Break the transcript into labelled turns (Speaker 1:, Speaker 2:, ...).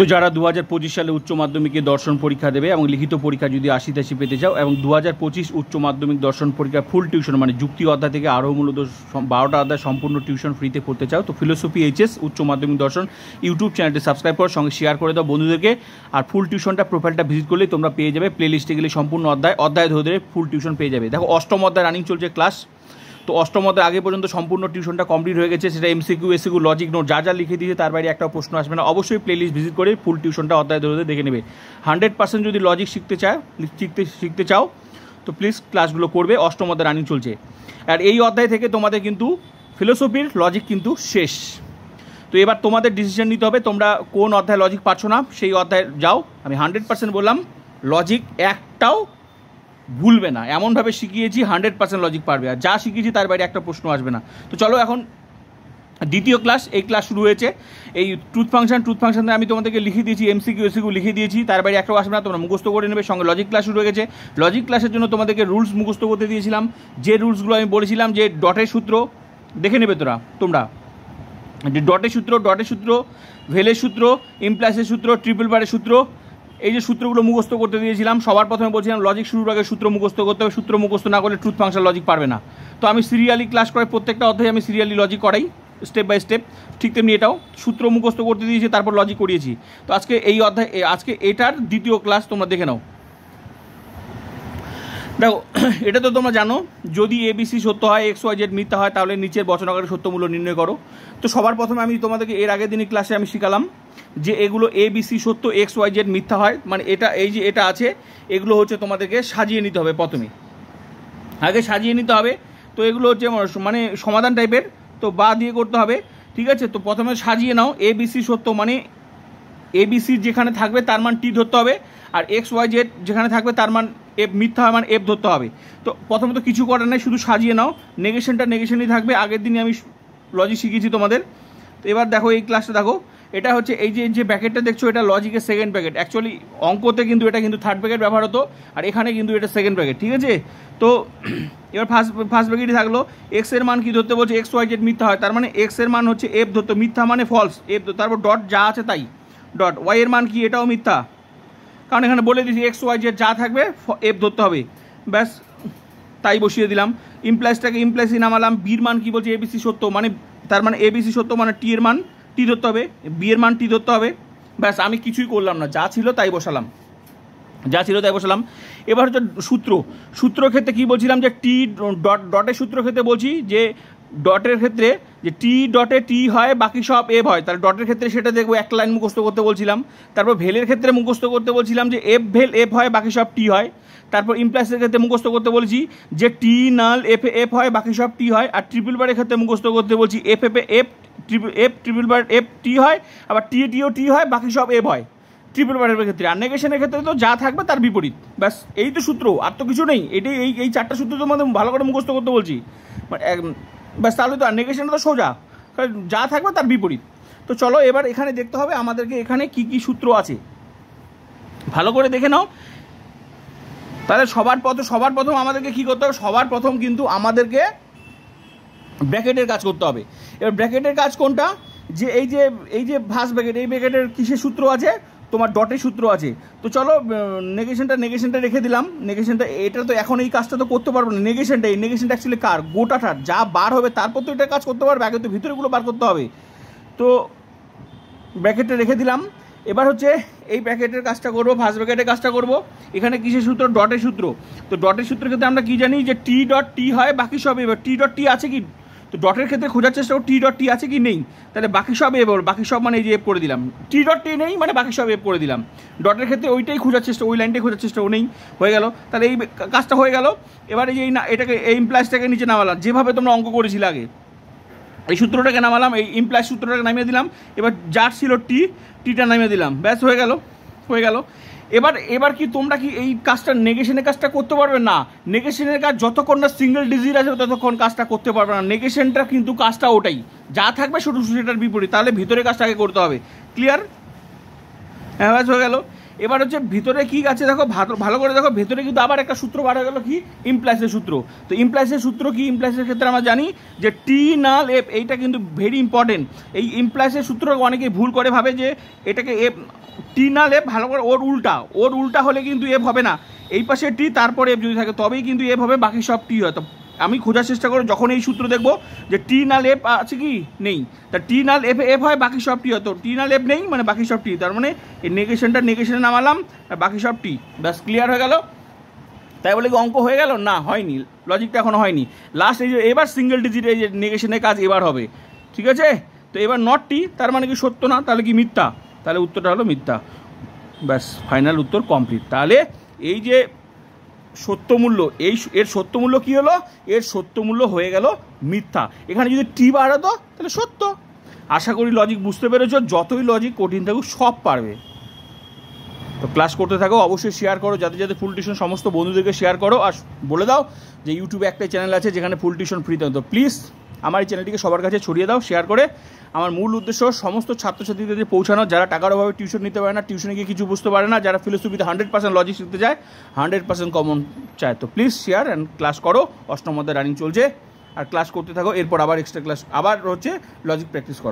Speaker 1: তো যারা 2025 সালে উচ্চ মাধ্যমিকে দর্শন পরীক্ষা দেবে এবং লিখিত পরীক্ষা যদি 80-80 পেতে চাও এবং 2025 উচ্চ মাধ্যমিক দর্শন পরীক্ষা ফুল টিউশন মানে যুক্তি অধ্যায় থেকে আরও মূলত 12টা অধ্যায় সম্পূর্ণ টিউশন ফ্রিতে পড়তে চাও, তো ফিলোসফি এইচএস উচ্চ মাধ্যমিক দর্শন ইউটিউব চ্যানেলটি সাবস্ক্রাইব করো, সঙ্গে শেয়ার করে দাও বন্ধুদেরকে। আর ফুল টিউশনটা প্রোফাইলটা ভিজিট করলেই তোমরা পেয়ে যাবে, প্লে লিস্টে গেলে সম্পূর্ণ অধ্যায় ধরে ধরে ফুল টিউশন পেয়ে যাবে। দেখো অষ্টম অধ্যায় রানিং চলছে ক্লাস, তো অষ্টম অধ্যায় আগে পর্যন্ত সম্পূর্ণ টিউশনটা কমপ্লিট হয়ে গেছে, সেটা এমসিকিউ এসিকিউ লজিক নোট যা যা লিখে দিয়েছে তার বাইরে একটা প্রশ্ন আসবে না। অবশ্যই প্লে লিস্ট ভিজিট করে ফুল টিউশনটা অধ্যায় ধরে দেখে নেবে। 100% যদি লজিক শিখতে চাও তো প্লিজ ক্লাসগুলো করবে। অষ্টম অধ্যায় রানিং চলছে, আর এই অধ্যায় থেকে তোমাদের কিন্তু ফিলোসফির লজিক কিন্তু শেষ। তো এবার তোমাদের ডিসিশন নিতে হবে তোমরা কোন অধ্যায় লজিক পাচ্ছ না সেই অধ্যায়ে যাও। আমি 100% বললাম লজিক একটাও ভুলবে না, এমনভাবে শিখিয়েছি 100% লজিক পারবে, আর যা শিখিয়েছি তার বাইরে একটা প্রশ্ন আসবে না। তো চলো এখন দ্বিতীয় ক্লাস, এই ক্লাস শুরু হয়েছে। এই ট্রুথ ফাংশন আমি তোমাদেরকে লিখে দিয়েছি, এমসিকিউ এসিকিউ লিখে দিয়েছি, তার বাইরে একটাও আসবে না, তোমরা মুখস্থ করে নেবে। সঙ্গে লজিক ক্লাস শুরু হয়ে গেছে। লজিক ক্লাসের জন্য তোমাদেরকে রুলস মুখস্থ করতে দিয়েছিলাম, যে রুলসগুলো আমি বলেছিলাম যে ডটের সূত্র দেখে নেবে তোমরা যে ডটের সূত্র, ভেলের সূত্র, ইমপ্লাসের সূত্র, ট্রিপল বারের সূত্র, এই যে সূত্রগুলো মুখস্থ করতে দিয়েছিলাম। সবার প্রথমে বলছিলাম লজিক শুরুর আগে সূত্র মুখস্থ করতে হবে, সূত্র মুখস্থ না করলে ট্রুথ ফাংশন লজিক পারবে না। তো আমি সিরিয়ালি ক্লাস করাই, প্রত্যেকটা অধ্যায়ে আমি সিরিয়ালি লজিক করাই স্টেপ বাই স্টেপ, ঠিক তেমনি এটাও সূত্র মুখস্থ করতে দিয়েছি, তারপর লজিক করিয়েছি। তো আজকে এই অধ্যায়, আজকে এটার দ্বিতীয় ক্লাস তোমরা দেখে নাও। দেখো এটা তো তোমরা জানো, যদি এবিসি সত্য হয় এক্স ওয়াই জেড মিথ্যা হয় তাহলে নিচের বচনাকারের সত্যমূল্য নির্ণয় করো। তো সবার প্রথমে আমি তোমাদেরকে এর আগের দিনই ক্লাসে আমি শিখালাম যে এগুলো এবিসি সত্য এক্স ওয়াই জেড মিথ্যা হয়, মানে এটা এই যে এটা আছে এগুলো হচ্ছে তোমাদেরকে সাজিয়ে নিতে হবে, প্রথমে আগে সাজিয়ে নিতে হবে। তো এগুলো হচ্ছে মানে সমাধান টাইপের, তো বা দিয়ে করতে হবে, ঠিক আছে। তো প্রথমে সাজিয়ে নাও, এবিসি সত্য মানে এবিসি যেখানে থাকবে তার মান টি ধরতে হবে, আর এক্স ওয়াই জেড যেখানে থাকবে তার মান এফ মিথ্যা হয় মানে এফ ধরতে হবে। তো প্রথমত কিছু করার নেই, শুধু সাজিয়ে নাও, নেগেশনই থাকবে। আগের দিনে আমি লজিক শিখিয়েছি তোমাদের। তো এবার দেখো এই ক্লাসটা দেখো, এটা হচ্ছে এই যে ব্র্যাকেটটা দেখছো এটা লজিকের সেকেন্ড ব্র্যাকেট, অ্যাকচুয়ালি অঙ্কতে কিন্তু এটা কিন্তু থার্ড ব্র্যাকেট ব্যবহার হতো, আর এখানে কিন্তু এটা সেকেন্ড ব্র্যাকেট, ঠিক আছে। তো এবার ফার্স্ট ব্র্যাকেটই থাকলো, এক্স এর মান কি ধরতে বলছে এক্স ওয়াই জেড মিথ্যা হয়, তার মানে এক্স এর মান হচ্ছে এফ ধরতো, মিথ্যা মানে ফলস এফ, তারপর ডট যা আছে তাই ডট, ওয়াই এর মান কি এটাও মিথ্যা, কারণ এখানে বলে দিয়েছি এক্স ওয়াই জেড যা থাকবে এফ ধরতে হবে, ব্যাস তাই বসিয়ে দিলাম। ইমপ্লাসই নামালাম, বির মান কি বলছে এবিসি সত্য, মানে তার মানে এবিসি সত্য মানে টি এর মান টি ধরতে হবে, বি এর মান টি ধরতে হবে, ব্যাস আমি কিছুই করলাম না, যা ছিল তাই বসালাম। এবার হচ্ছে সূত্র ক্ষেত্রে কি বলছিলাম যে টি ডটের সূত্র ক্ষেত্রে বলছি যে ডটের ক্ষেত্রে যে টি ডটে টি হয় বাকি সব এফ হয়, তাহলে ডটের ক্ষেত্রে সেটা দেখবো এক লাইন মুখস্থ করতে বলছিলাম। তারপর ভেলের ক্ষেত্রে মুখস্থ করতে বলছিলাম যে এফ ভেল এফ হয় বাকি সব টি হয়। তারপর ইমপ্লাসের ক্ষেত্রে মুখস্থ করতে বলছি যে টি নাল এফ এফ হয় বাকি সব টি হয়। আর ট্রিপল বারের ক্ষেত্রে মুখস্থ করতে বলছি এফ এফ এফ ট্রিপল বার এফ টি হয়, আবার টিও টি হয় বাকি সব এফ হয় ট্রিপল বারের ক্ষেত্রে। আর নেগেশনের ক্ষেত্রে তো যা থাকবে তার বিপরীত, ব্যাস এই তো সূত্র, আর তো কিছু নেই। এটাই এই চারটা সূত্র তোমাদের ভালো করে মুখস্থ করতে বলছি, ব্যাস তাহলে তো। আর নেগেশনটা তো সোজা, যা থাকবে তার বিপরীত। তো চলো এবার এখানে দেখতে হবে আমাদেরকে এখানে কি কি সূত্র আছে, ভালো করে দেখে নাও। তাহলে সবার প্রথম আমাদেরকে কি করতে হবে, সবার প্রথম কিন্তু আমাদেরকে ব্র্যাকেটের কাজ করতে হবে। এবার ব্র্যাকেটের কাজ কোনটা, যে এই যে ফার্স্ট ব্র্যাকেট, এই ব্র্যাকেটের কিসের সূত্র আছে, তোমার ডটের সূত্র আছে। তো চলো নেগেশনটা রেখে দিলাম। নেগেশনটা এটা তো এখন এই কাজটা তো করতে পারবো না, নেগেশনটা অ্যাকচুয়ালি কার গোটাটার যা বার হবে তারপর তো এটা কাজ করতে পারবে, আগে তো ভিতরেগুলো বার করতে হবে। তো ব্র্যাকেটটা রেখে দিলাম। এবার হচ্ছে এই ব্র্যাকেটের কাজটা করবো, ফার্স্ট ব্র্যাকেটের কাজটা করবো। এখানে কিসের সূত্র, ডটের সূত্র। তো ডটের সূত্রের ক্ষেত্রে আমরা কি জানি যে টি ডট টি হয় বাকি সব এবার টি ডট টি আছে কি, তো ডটের ক্ষেত্রে খোঁজার চেষ্টা করো টি ডট টি আছে কি নেই, তাহলে বাকি সব এফ, বাকি সব মানে এই যে এফ করে দিলাম, টি ডট টি নেই মানে বাকি সব এফ করে দিলাম। ডটের ক্ষেত্রে ওইটাই খোঁজার চেষ্টা, ওই লাইনটাই খোঁজার চেষ্টা, ও নেই, হয়ে গেল। তাহলে এই কাজটা হয়ে গেল। এবার এই যে এটাকে এই ইমপ্লাসটাকে নিচে নামালাম, যেভাবে তোমরা অঙ্ক করেছিলে আগে, এই সূত্রটাকে নামালাম, এই ইমপ্লাস সূত্রটাকে নামিয়ে দিলাম। এবার যার ছিল টিটা নামিয়ে দিলাম, ব্যাস হয়ে গেল। এবার কি তোমরা কি এই কাজটা নেগেশনের কাজটা করতে পারবে না, নেগেশনের কাজ যতক্ষণ না সিঙ্গেল ডিজিট আছে ততক্ষণ কাজটা করতে পারবে না। নেগেশনটা কিন্তু কাজটা ওটাই, যা থাকবে শুধু সেটার বিপরীত, তাহলে ভিতরে কাজটা আগে করতে হবে। ক্লিয়ার? হ্যাঁ, ব্যাস হয়ে গেল। এবার হচ্ছে ভিতরে কি আছে দেখো, ভালো করে দেখো, ভেতরে কিন্তু আবার একটা সূত্র বার হয়ে গেল, কি ইমপ্লাইসের সূত্র। তো ইমপ্লাইসের সূত্র কি, ইমপ্লাইসের ক্ষেত্রে আমরা জানি যে টি নাল এফ, এইটা কিন্তু ভেরি ইম্পর্টেন্ট। এই ইমপ্লাইসের সূত্র অনেকে ভুল করে ভাবে যে এটাকে এফ, টি নাল এফ, ভালো করে ওর উল্টা হলে কিন্তু এফ হবে না, এই পাশে টি তারপরে এফ যদি থাকে তবেই কিন্তু এফ হবে, বাকি সব টি হয়। তো আমি খোঁজার চেষ্টা করব যখন এই সূত্র দেখবো যে টি নাল এফ আছে কি নেই, তা টি নাল এফ এফ হয়, বাকি সব টি হয়। তো টি নাল এফ নেই মানে বাকি সব টি, তার মানে এই নেগেশনে নামালাম আর বাকি সব টি, ব্যাস ক্লিয়ার হয়ে গেল। তাই বলে কি অঙ্ক হয়ে গেল? না, হয়নি, লজিকটা এখনো হয়নি। লাস্ট এই যে এবার সিঙ্গেল ডিজিট, এই যে নেগেশনের কাজ এবার হবে, ঠিক আছে? তো এবার নট টি, তার মানে কি সত্য না, তাহলে কি মিথ্যা, তাহলে উত্তরটা হলো মিথ্যা। ব্যাস ফাইনাল উত্তর কমপ্লিট। তাহলে এই যে সত্যমূল্য, এর সত্যমূল্য কি হলো, এর সত্যমূল্য হয়ে গেল মিথ্যা। এখানে যদি টি বাড়াতো তাহলে সত্য। আশা করি লজিক বুঝতে পেরেছ, যতই লজিক কঠিন থাকুক সব পারবে। তো ক্লাস করতে থাকো, অবশ্যই শেয়ার করো, যাতে যাতে ফুল টিউশন সমস্ত বন্ধুদেরকে শেয়ার করো, আর বলে দাও যে ইউটিউবে একটাই চ্যানেল আছে যেখানে ফুল টিউশন ফ্রিতে। তো প্লিজ আমার এই চ্যানেলটিকে সবার কাছে ছড়িয়ে দাও, শেয়ার করে। আমার মূল উদ্দেশ্য সমস্ত ছাত্রছাত্রীদের পৌঁছানো, যারা টাকার অভাবে টিউশন নিতে পারে না, টিউশনে গিয়ে কিছু বুঝতে পারে না, যারা ফিলোসফিতে 100% লজিক শিখতে চায়, 100% কমন চায়। তো প্লিজ শেয়ার অ্যান্ড ক্লাস করো। অষ্টম অধ্যায় রানিং চলছে, আর ক্লাস করতে থাকো। এরপর আবার এক্সট্রা ক্লাস, আবার হচ্ছে লজিক প্র্যাকটিস করো।